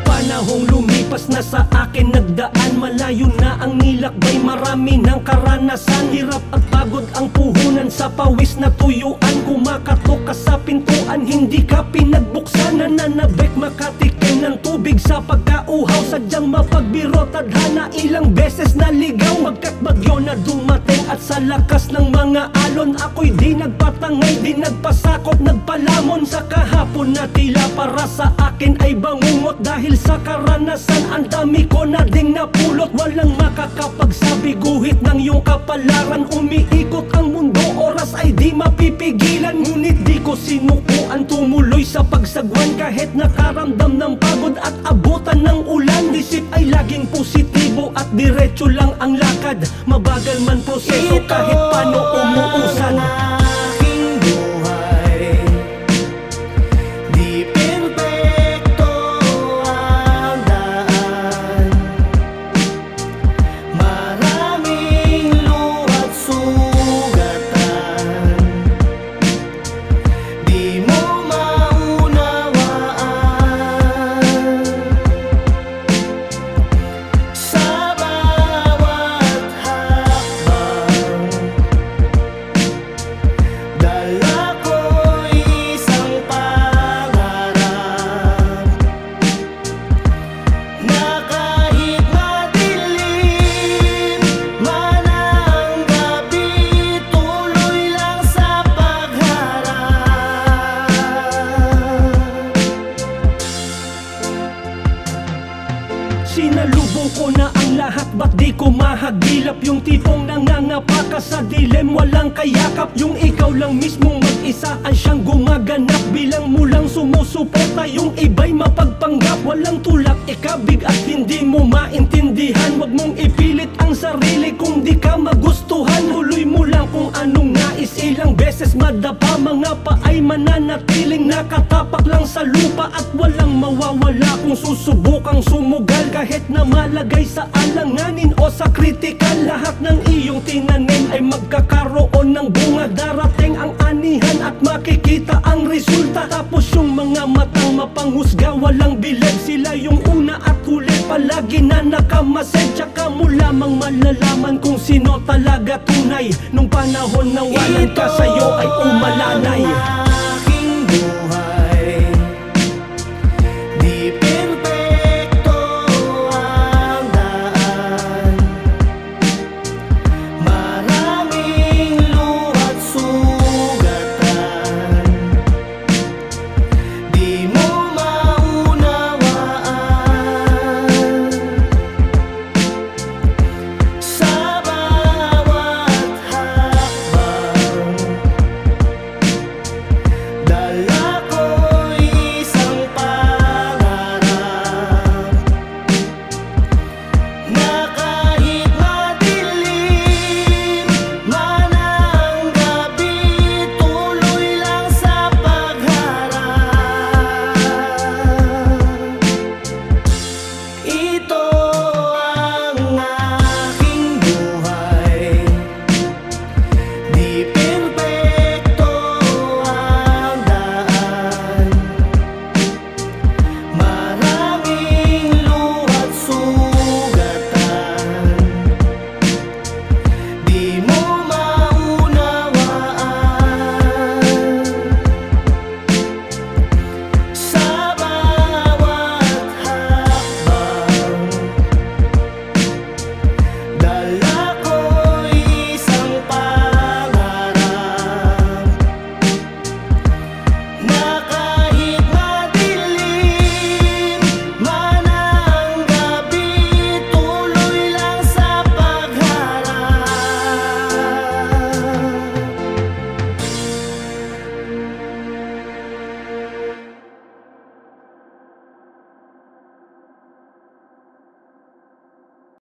panahong lumipas na sa akin nagdaan, malayo na ang nilakbay, marami ng karanasan. Hirap at pagod ang puhunan sa pawis na tuyuan. Kumakatok ka sa pintuan, hindi ka pinagbuksan. Nananabik makatikim ng tubig sa pagkauhaw. Sadyang mapagbiro, tadhana ilang beses naligaw. Magkat bagyo na dumating at sa lakas ng mga alon, ako'y di nagpatangay, di nagpasakop, nagpalamon. Sa kahapon na tila para sa akin ay bangungot. Dahil sa karanasan, ang dami ko na ding napulot. Walang makakapagsabi guhit ng iyong kapalaran. Umiikot ang mundo, oras ay di mapipigilan. Ngunit di ko sinukuan, tumuloy sa pagsagwan. Kahit nakaramdam ng pagod at abutan ng ulan, isip ay laging positibo at diretso lang ang lakad. Mabagal man proseso kahit paano umuusan. Sinalubong ko na ang lahat, ba't di ko mahagilap? Yung tipong nangangapa ka sa dilim, walang kayakap. Yung ikaw lang mismong mag-isa ang siyang gumaganap. Bilang mo lang sumusuporta, yung iba'y mapagpanggap. Walang tulak, ikabig at hindi mo maintindihan. Wag mong ipilit ang sarili kung di ka magustuhan. Tuloy mo lang kung anong nais, ilang beses madapa. Mga paay mananatiling nakatapak lang sa lupa. At walang mawawala kung susubukang sumugal. Kahit na malagay sa alanganin o sa kritikal, lahat ng iyong tinanim ay magkakaroon ng bunga. Darating ang anihan at makikita ang resulta. Tapos yung mga matang mapanghusga, walang bilag. Sila yung una at huli, palagi na nakamasid. Tsaka mo lamang malalaman kung sino talaga tunay. Nung panahon na walang ka sa'yo ay umalalay. Ito ang aking buhay.